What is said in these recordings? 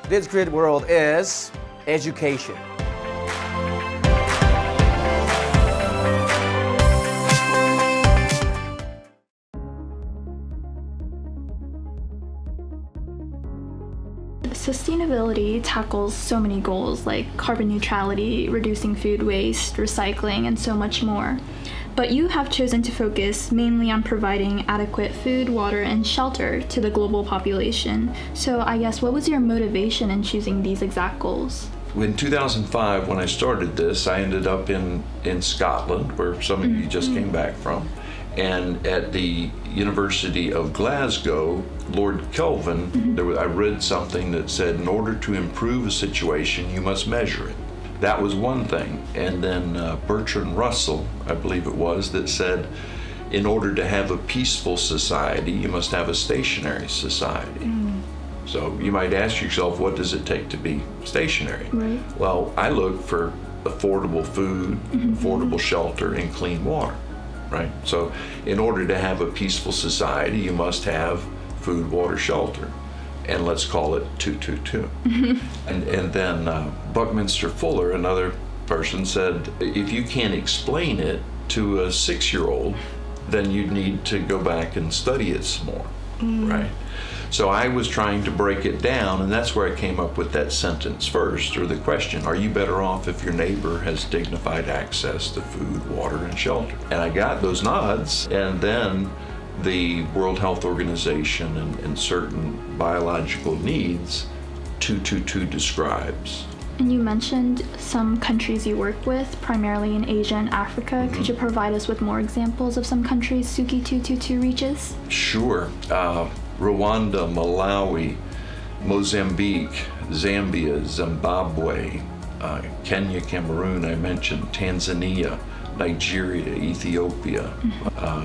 dignified world is education. Sustainability tackles so many goals like carbon neutrality, reducing food waste, recycling, and so much more. But you have chosen to focus mainly on providing adequate food, water, and shelter to the global population. So I guess what was your motivation in choosing these exact goals? In 2005, when I started this, I ended up in Scotland, where some of you just came back from. And at the University of Glasgow, Lord Kelvin, I read something that said, in order to improve a situation, you must measure it. That was one thing. And then Bertrand Russell, I believe it was, that said, in order to have a peaceful society, you must have a stationary society. So you might ask yourself, what does it take to be stationary? Right. Well, I look for affordable food, affordable shelter, and clean water. Right? So in order to have a peaceful society, you must have food, water, shelter. And let's call it 222. And then Buckminster Fuller, another person, said, if you can't explain it to a 6-year-old, then you need to go back and study it some more. Right? So I was trying to break it down, and that's where I came up with that sentence first, or the question, are you better off if your neighbor has dignified access to food, water, and shelter? And I got those nods, and then the World Health Organization and certain biological needs 222 describes. And you mentioned some countries you work with, primarily in Asia and Africa. Could you provide us with more examples of some countries Suki 222 reaches? Sure. Rwanda, Malawi, Mozambique, Zambia, Zimbabwe, Kenya, Cameroon, I mentioned, Tanzania, Nigeria, Ethiopia,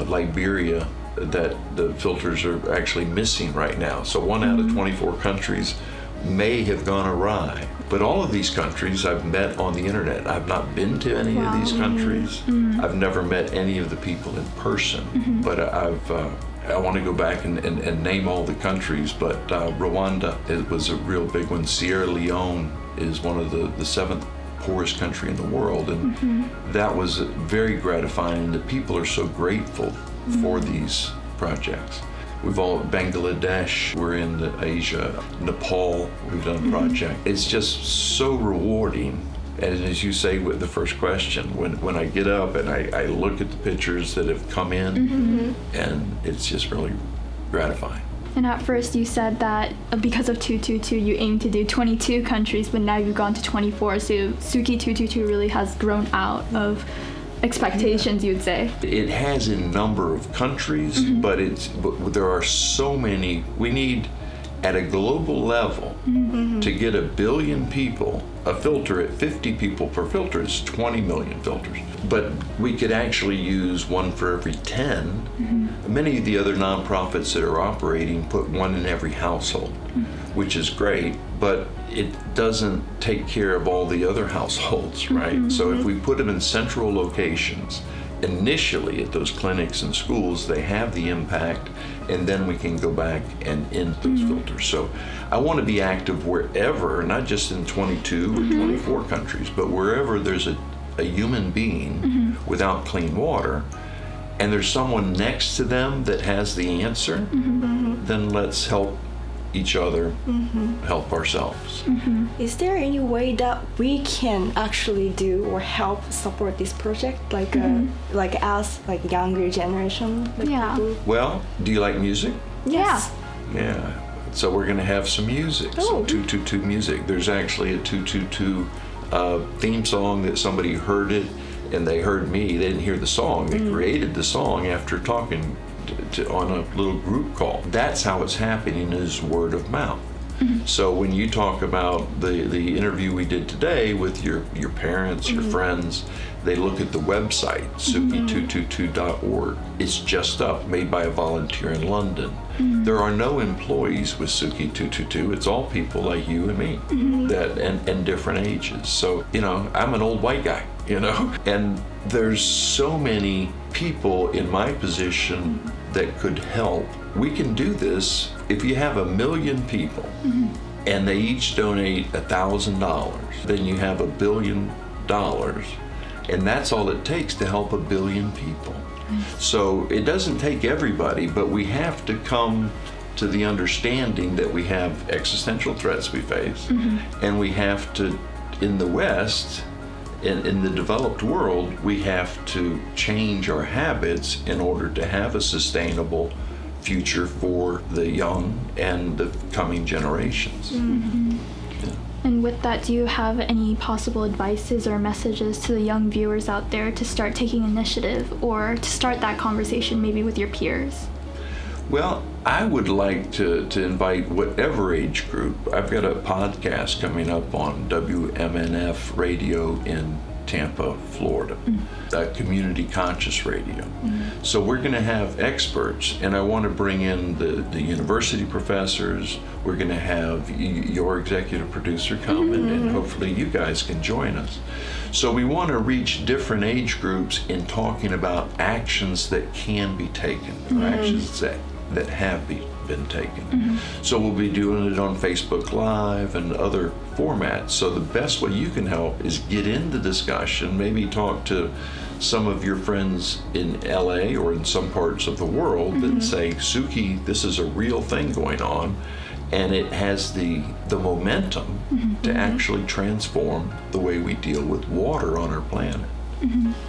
Liberia, that the filters are actually missing right now. So 1 out of 24 countries may have gone awry. But all of these countries I've met on the internet. I've not been to any of these countries. I've never met any of the people in person. But I want to go back and name all the countries, but Rwanda, it was a real big one. Sierra Leone is one of the 7th poorest country in the world, and that was very gratifying. The people are so grateful for these projects. We've all, Bangladesh, we're in Asia, Nepal, we've done a project. It's just so rewarding. And as you say with the first question, when I get up and I look at the pictures that have come in, and it's just really gratifying. And at first you said that because of 222 you aim to do 22 countries, but now you've gone to 24, so Suki 222 really has grown out of expectations, you'd say. It has a number of countries, but there are so many. We need, at a global level, to get 1 billion people, a filter at 50 people per filter is 20 million filters. But we could actually use one for every 10. Many of the other nonprofits that are operating put one in every household, which is great, but it doesn't take care of all the other households, right? So if we put them in central locations, initially at those clinics and schools, they have the impact, and then we can go back and end those filters. So I want to be active wherever, not just in 22 or 24 countries, but wherever there's a human being without clean water, and there's someone next to them that has the answer, then let's help each other, help ourselves. Is there any way that we can actually do or help support this project, like us, like younger generation? Like people? Well, do you like music? Yes. Yeah. So we're going to have some music, some 222 music. There's actually a 222 theme song that somebody heard it, and they heard me. They didn't hear the song. They created the song after talking on a little group call. That's how it's happening, is word of mouth. So when you talk about the interview we did today with your parents, your friends, they look at the website, suki222.org. It's just up, made by a volunteer in London. There are no employees with Suki 222. It's all people like you and me, that and different ages. So, I'm an old white guy, and there's so many people in my position that could help. We can do this if you have 1 million people and they each donate $1,000, then you have $1 billion, and that's all it takes to help 1 billion people. So it doesn't take everybody, but we have to come to the understanding that we have existential threats we face, and we have to, in the West, in the developed world, we have to change our habits in order to have a sustainable future for the young and the coming generations. And with that, do you have any possible advices or messages to the young viewers out there to start taking initiative or to start that conversation maybe with your peers? Well, I would like to invite whatever age group. I've got a podcast coming up on WMNF radio in Tampa, Florida, community conscious radio. So we're going to have experts, and I want to bring in the university professors. We're going to have your executive producer come, and hopefully you guys can join us. So we want to reach different age groups in talking about actions that can be taken, or actions that have been taken. So we'll be doing it on Facebook Live and other formats. So the best way you can help is get in the discussion, maybe talk to some of your friends in LA or in some parts of the world that say, Suki, this is a real thing going on, and it has the momentum to actually transform the way we deal with water on our planet.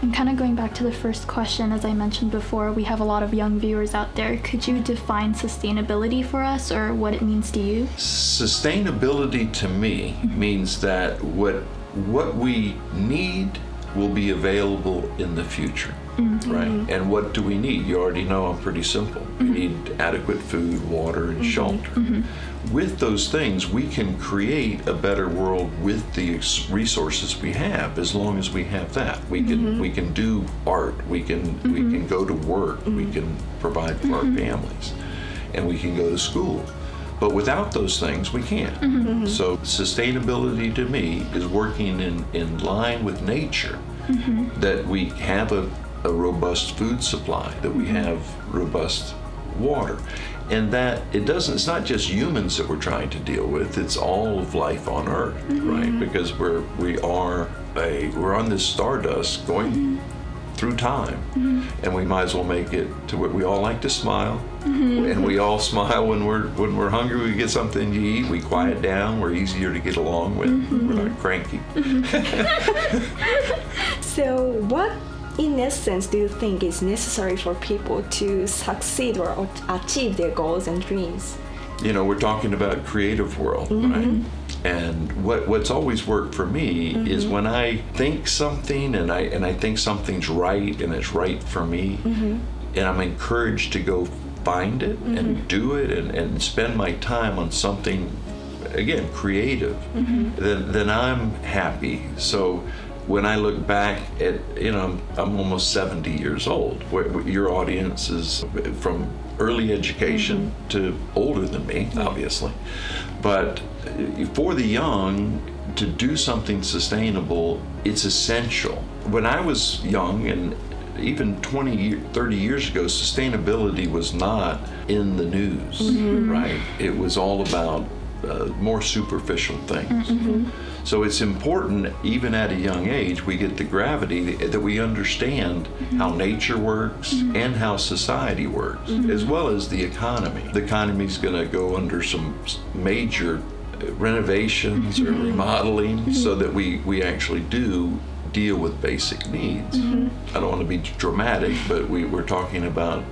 And kind of going back to the first question, as I mentioned before, we have a lot of young viewers out there. Could you define sustainability for us, or what it means to you? Sustainability to me means that what we need will be available in the future, right? And what do we need? You already know I'm pretty simple. We need adequate food, water, and shelter. With those things, we can create a better world with the resources we have, as long as we have that. We can do art, we can go to work, we can provide for our families, and we can go to school. But without those things, we can't. So sustainability to me is working in line with nature, that we have a robust food supply, that we have robust water, and that it's not just humans that we're trying to deal with, it's all of life on Earth, right? Because we're on this stardust going through time, and we might as well make it to where we all like to smile, and we all smile when we're hungry. We get something to eat, we quiet down, we're easier to get along with, we're not cranky. So what, in essence, do you think is necessary for people to succeed or achieve their goals and dreams? We're talking about creative world, right? And what's always worked for me is when I think something and I think something's right and it's right for me, and I'm encouraged to go find it and do it and spend my time on something, again, creative, then I'm happy. So when I look back at, I'm almost 70 years old. Your audience is from early education to older than me, obviously. But for the young, to do something sustainable, it's essential. When I was young, and even 30 years ago, sustainability was not in the news, right? It was all about more superficial things. So it's important, even at a young age, we get the gravity that we understand how nature works and how society works, as well as the economy. The economy's going to go under some major renovations or remodeling so that we actually do deal with basic needs. I don't want to be dramatic, but we're talking about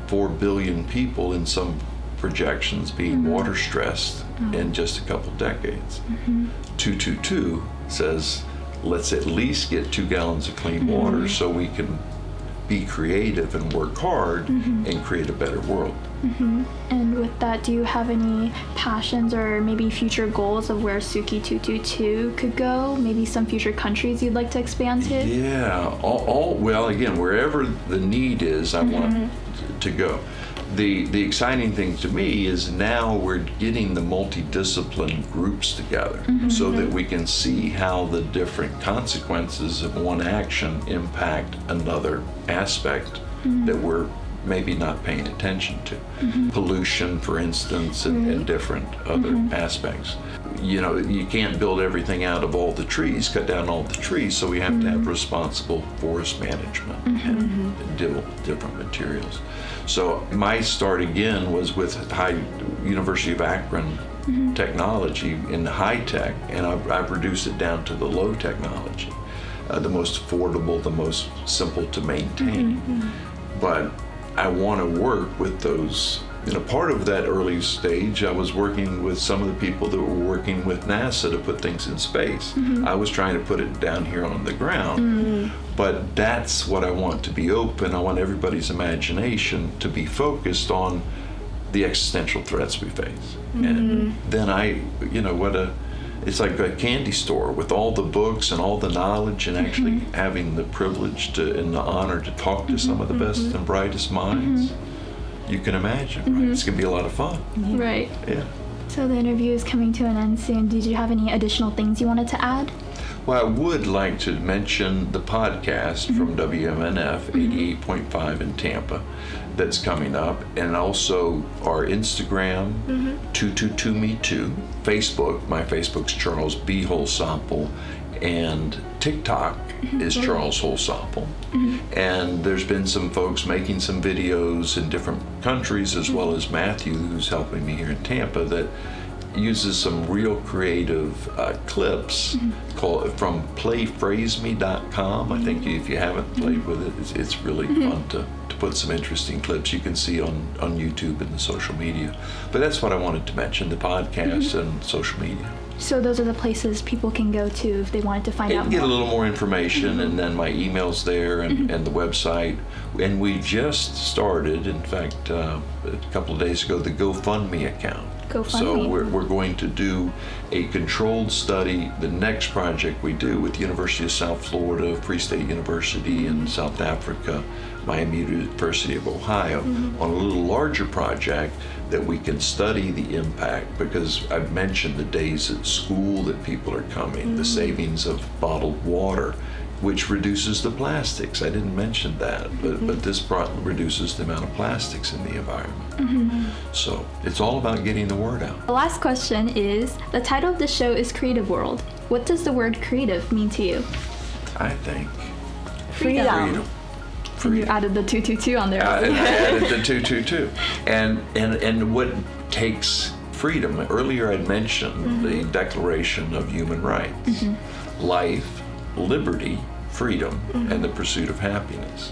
4 billion people in some projections being water stressed in just a couple decades. 222 says, let's at least get 2 gallons of clean water so we can be creative and work hard and create a better world. And with that, do you have any passions or maybe future goals of where Suki 222 could go? Maybe some future countries you'd like to expand to? Yeah, well, again, wherever the need is, I want to go. The exciting thing to me is now we're getting the multidiscipline groups together so that we can see how the different consequences of one action impact another aspect that we're maybe not paying attention to. Pollution, for instance, and different other aspects. You know, you can't build everything out of all the trees, cut down all the trees, so we have to have responsible forest management and different materials. So my start again was with University of Akron technology in high tech, and I've reduced it down to the low technology, the most affordable, the most simple to maintain. But I want to work with those. You know, part of that early stage, I was working with some of the people that were working with NASA to put things in space. I was trying to put it down here on the ground, but that's what I want to be open. I want everybody's imagination to be focused on the existential threats we face. And then it's like a candy store with all the books and all the knowledge, and actually having the privilege and the honor to talk to some of the best and brightest minds. You can imagine, right? It's gonna be a lot of fun. Right. Yeah. So the interview is coming to an end soon. Did you have any additional things you wanted to add? Well, I would like to mention the podcast from WMNF 88.5 in Tampa that's coming up, and also our Instagram, 222me2, Facebook. My Facebook's Charles B. Holsopple, and TikTok is Charles Holsopple. And there's been some folks making some videos in different countries, as well as Matthew, who's helping me here in Tampa, that uses some real creative clips called from playphraseme.com. I think if you haven't played with it, it's really fun to put some interesting clips you can see on YouTube and the social media. But that's what I wanted to mention, the podcast and social media. So those are the places people can go to if they wanted to find out more. Get a little more information, and then my email's there, and the website. And we just started, in fact, a couple of days ago, the GoFundMe account. So we're going to do a controlled study, the next project we do with the University of South Florida, Free State University in South Africa, Miami University of Ohio, on a little larger project that we can study the impact, because I've mentioned the days at school that people are coming, the savings of bottled water, which reduces the plastics. I didn't mention that, but this reduces the amount of plastics in the environment. So it's all about getting the word out. The last question is, the title of the show is Creative World. What does the word creative mean to you? I think Freedom. And you added the 222 on there. I added the 222. And what takes freedom? Earlier I'd mentioned the Declaration of Human Rights. Life, liberty, freedom, and the pursuit of happiness.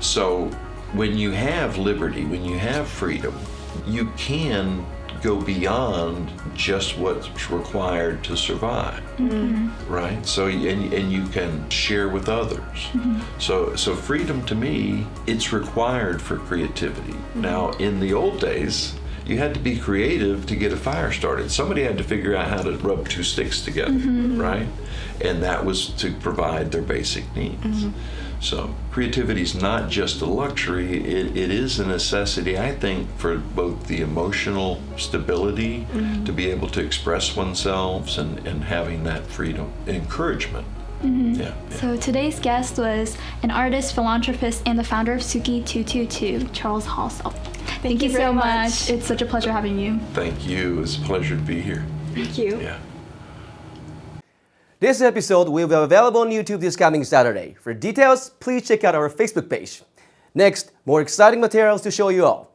So when you have liberty, when you have freedom, you can go beyond just what's required to survive, right? So and you can share with others. So freedom, to me, it's required for creativity. Now, in the old days, you had to be creative to get a fire started. Somebody had to figure out how to rub two sticks together, right? And that was to provide their basic needs. So creativity is not just a luxury, it is a necessity, I think, for both the emotional stability, to be able to express oneself, and having that freedom, encouragement. So today's guest was an artist, philanthropist, and the founder of Suki 222, Charles Holsopple. Thank you so much. It's such a pleasure having you. Thank you. It's a pleasure to be here. Thank you. Yeah. This episode will be available on YouTube this coming Saturday. For details, please check out our Facebook page. Next, more exciting materials to show you all.